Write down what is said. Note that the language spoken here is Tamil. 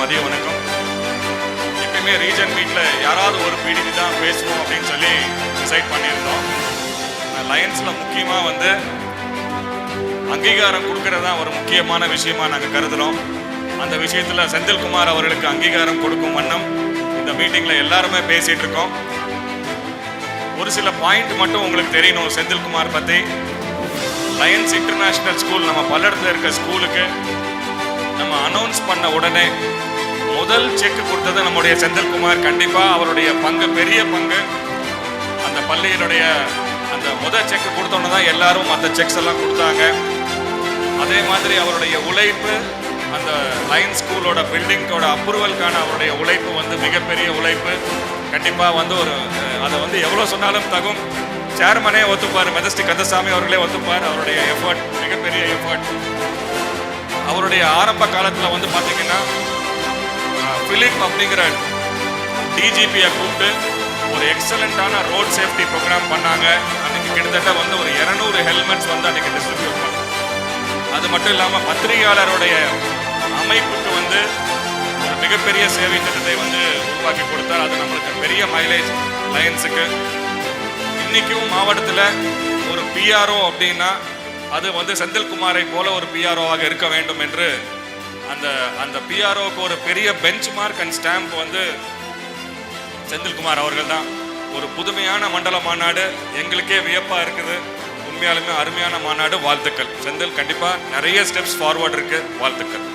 மதிய வணக்கம். எப்பயுமே ரீஜன் மீட்டில் யாராவது ஒரு பிடிபி தான் பேசணும் அப்படின்னு சொல்லி டிசைட் பண்ணியிருந்தோம். லயன்ஸில் முக்கியமாக வந்து அங்கீகாரம் கொடுக்கறது தான் ஒரு முக்கியமான விஷயமா நாங்கள் கருதுகிறோம். அந்த விஷயத்தில் செந்தில்குமார் அவர்களுக்கு அங்கீகாரம் கொடுக்கும் வண்ணம் இந்த மீட்டிங்கில் எல்லாருமே பேசிகிட்டு இருக்கோம். ஒரு சில பாயிண்ட் மட்டும் உங்களுக்கு தெரியணும் செந்தில்குமார் பற்றி. லயன்ஸ் இன்டர்நேஷ்னல் ஸ்கூல் நம்ம பல்லடத்தில் இருக்க ஸ்கூலுக்கு நம்ம அனௌன்ஸ் பண்ண உடனே முதல் செக் கொடுத்தது நம்முடைய செந்தில்குமார். கண்டிப்பாக அவருடைய பங்கு, பெரிய பங்கு. அந்த பள்ளியினுடைய அந்த முதல் செக் கொடுத்தோன்னு தான் எல்லாரும் மற்ற செக்ஸ் எல்லாம் கொடுத்தாங்க. அதே மாதிரி அவருடைய உழைப்பு, அந்த லயன்ஸ் ஸ்கூலோட பில்டிங்கோட அப்ரூவலுக்கான அவருடைய உழைப்பு வந்து மிகப்பெரிய உழைப்பு. கண்டிப்பாக வந்து அதை வந்து எவ்வளோ சொன்னாலும் தகும். சேர்மனே ஒத்துப்பார், மெஜஸ்டிக் கந்தசாமி அவர்களே ஒத்துப்பார். அவருடைய எஃபர்ட் மிகப்பெரிய எஃபர்ட். அவருடைய ஆரம்ப காலத்தில் வந்து பார்த்தீங்கன்னா பிலிப் அப்படிங்கிற டிஜிபியை கூப்பிட்டு ஒரு எக்ஸலண்ட்டான ரோட் சேஃப்டி ப்ரோக்ராம் பண்ணாங்க. அன்றைக்கி கிட்டத்தட்ட வந்து ஒரு 200 ஹெல்மெட்ஸ் வந்து அன்றைக்கி டிஸ்ட்ரிபியூட் பண்ணாங்க. அது மட்டும் இல்லாமல் பத்திரிகையாளருடைய அமைப்புக்கு வந்து ஒரு மிகப்பெரிய சேவை திட்டத்தை வந்து உருவாக்கி கொடுத்தார். அது நம்மளுக்கு பெரிய மைலேஜ் லயன்ஸுக்கு. இன்றைக்கும் மாவட்டத்தில் ஒரு பிஆர்ஓ அப்படின்னா அது வந்து செந்தில்குமாரை போல ஒரு பிஆர்ஓவாக இருக்க வேண்டும் என்று அந்த பிஆர்ஓக்கு ஒரு பெரிய பெஞ்ச் மார்க் அண்ட் ஸ்டாம்ப் வந்து செந்தில்குமார் அவர்கள் தான். ஒரு புதுமையான மண்டல மாநாடு எங்களுக்கே வியப்பாக இருக்குது. உண்மையாலுமே அருமையான மாநாடு. வாழ்த்துக்கள் செந்தில். கண்டிப்பாக நிறைய ஸ்டெப்ஸ் ஃபார்வர்ட் இருக்குது. வாழ்த்துக்கள்.